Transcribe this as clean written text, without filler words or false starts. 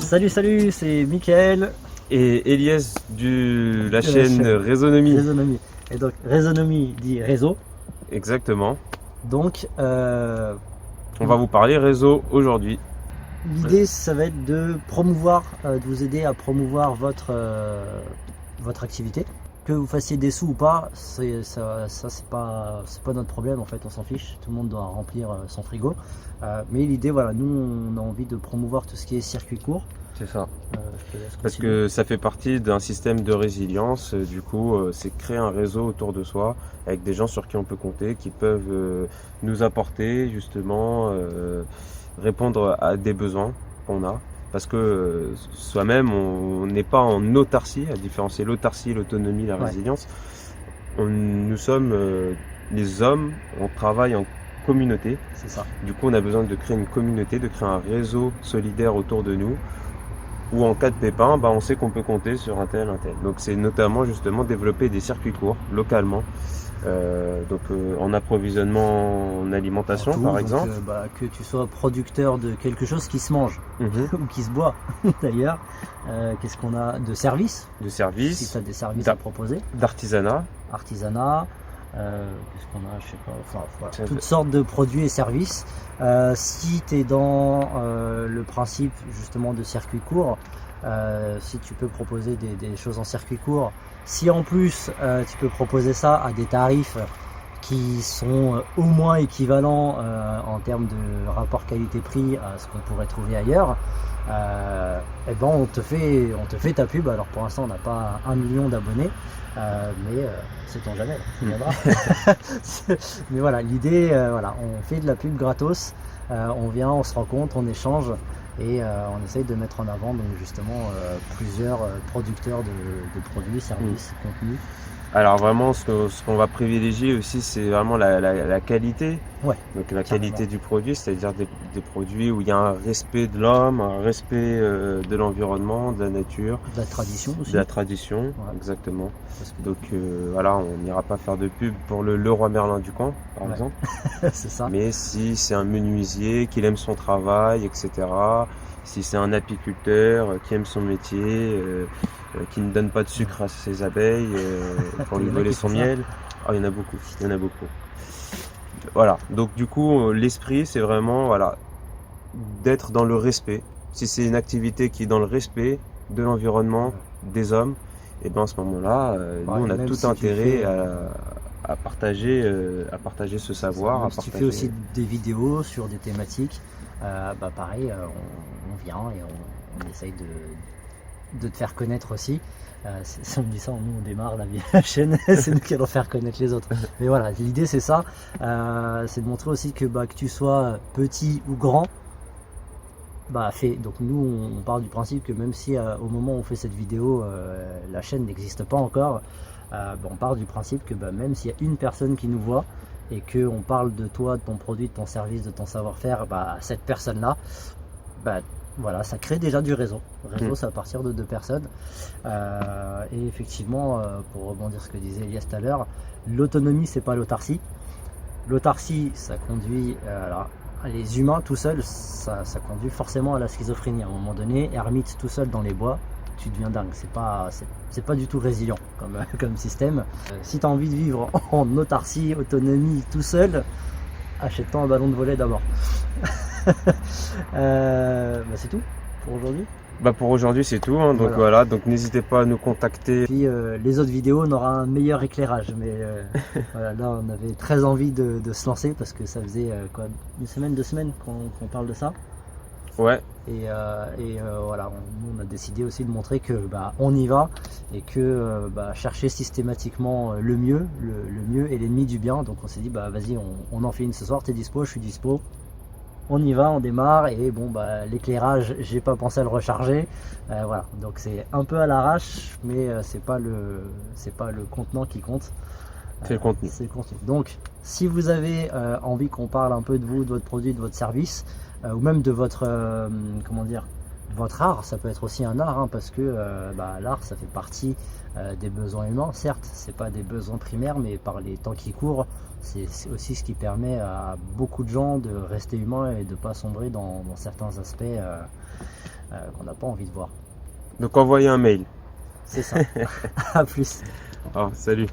Salut, c'est Mickaël Et Elias de la de la chaîne chaîne Résonomie. Résonomie. Et donc, Résonomie dit réseau. Exactement. Donc, On va vous parler réseau aujourd'hui. l'idée, ça va être de promouvoir, de vous aider à promouvoir votre activité. Que vous fassiez des sous ou pas, c'est pas notre problème en fait, on s'en fiche. Tout le monde doit remplir son frigo. Mais l'idée, voilà, nous, on a envie de promouvoir tout ce qui est circuit court. C'est ça. Je te laisse Parce continuer. que ça fait partie d'un système de résilience. Du coup, c'est créer un réseau autour de soi avec des gens sur qui on peut compter, qui peuvent nous apporter justement, répondre à des besoins qu'on a. Parce que soi-même, on n'est pas en autarcie, à différencier l'autarcie, l'autonomie, la Ouais. résilience. Nous sommes les hommes, on travaille en communauté. C'est ça. Du coup, on a besoin de créer une communauté, de créer un réseau solidaire autour de nous, où en cas de pépin, on sait qu'on peut compter sur un tel. Donc c'est notamment justement développer des circuits courts localement, en approvisionnement en alimentation Tout, par donc, exemple. que tu sois producteur de quelque chose qui se mange Mhm. ou qui se boit d'ailleurs. Qu'est-ce qu'on a de services? De Si services, tu as des services Da- à proposer, d'artisanat. artisanat, qu'est-ce qu'on a, je sais pas, enfin, voilà, Ça toutes fait- sortes de produits et services. Si tu es dans le principe justement de circuit court, si tu peux proposer des choses en circuit court, si en plus tu peux proposer ça à des tarifs qui sont au moins équivalents en termes de rapport qualité-prix à ce qu'on pourrait trouver ailleurs, et ben on te fait ta pub. Alors pour l'instant on n'a pas 1 million d'abonnés, mais sait-on jamais, il viendra. Mais voilà, l'idée, voilà, on fait de la pub gratos, on vient, on se rencontre, on échange et on essaye de mettre en avant donc justement plusieurs producteurs de produits, services, contenus. Alors vraiment, ce qu'on va privilégier aussi, c'est vraiment la qualité. Ouais, Donc la carrément. qualité du produit, c'est-à-dire des produits où il y a un respect de l'homme, un respect de l'environnement, de la nature, De la tradition aussi. de la tradition, Ouais. exactement. Parce que Donc voilà, on n'ira pas faire de pub pour le Leroy Merlin du coin, par Ouais. exemple. c'est ça. Mais si c'est un menuisier, qu'il aime son travail, etc. Si c'est un apiculteur qui aime son métier, qui ne donne pas de sucre à ses abeilles pour Il lui y en a voler qui son font ça. miel. Ah, il y en a beaucoup, il y en a beaucoup. Voilà, donc du coup, l'esprit, c'est vraiment voilà, d'être dans le respect. Si c'est une activité qui est dans le respect de l'environnement, des hommes, et bien à ce moment-là, nous, Ouais, on a même tout si tu intérêt fais, à partager ce savoir. même À si tu fais partager... aussi des vidéos sur des thématiques, pareil, on vient et on essaye de te faire connaître aussi. Si on me dit ça, nous on démarre la chaîne, c'est nous qui allons faire connaître les autres. Mais voilà, l'idée c'est ça, c'est de montrer aussi que tu sois petit ou grand, fait. Donc nous on part du principe que même si au moment où on fait cette vidéo, la chaîne n'existe pas encore, on part du principe que même s'il y a une personne qui nous voit et qu'on parle de toi, de ton produit, de ton service, de ton savoir-faire, à cette personne-là, voilà, ça crée déjà du réseau. Le réseau, c'est à partir de 2 personnes. Et effectivement, pour rebondir sur ce que disait Elias tout à l'heure, l'autonomie, c'est pas l'autarcie. L'autarcie, ça conduit les humains tout seuls, ça conduit forcément à la schizophrénie. À un moment donné, ermite tout seul dans les bois, tu deviens dingue. C'est pas du tout résilient comme système. Si tu as envie de vivre en autarcie, autonomie tout seul, achète-toi un ballon de volley d'abord. C'est tout pour aujourd'hui. Pour aujourd'hui, c'est tout. Hein. Donc voilà, donc n'hésitez pas à nous contacter. Puis les autres vidéos, on aura un meilleur éclairage. Mais voilà, là, on avait très envie de se lancer parce que ça faisait une semaine, 2 semaines qu'on parle de ça. Ouais. Et voilà, on a décidé aussi de montrer que on y va et que chercher systématiquement le mieux est l'ennemi du bien. Donc on s'est dit vas-y, on en fait une ce soir. T'es dispo, je suis dispo. On y va, on démarre et l'éclairage, j'ai pas pensé à le recharger. Voilà, donc c'est un peu à l'arrache, mais c'est pas le contenant qui compte. C'est le contenu. C'est le contenu. Donc, si vous avez envie qu'on parle un peu de vous, de votre produit, de votre service, ou même de votre votre art, ça peut être aussi un art, hein, parce que l'art, ça fait partie des besoins humains. Certes, c'est pas des besoins primaires, mais par les temps qui courent, c'est aussi ce qui permet à beaucoup de gens de rester humains et de pas sombrer dans certains aspects qu'on n'a pas envie de voir. Donc envoyez un mail. C'est ça. À plus. Ah, salut.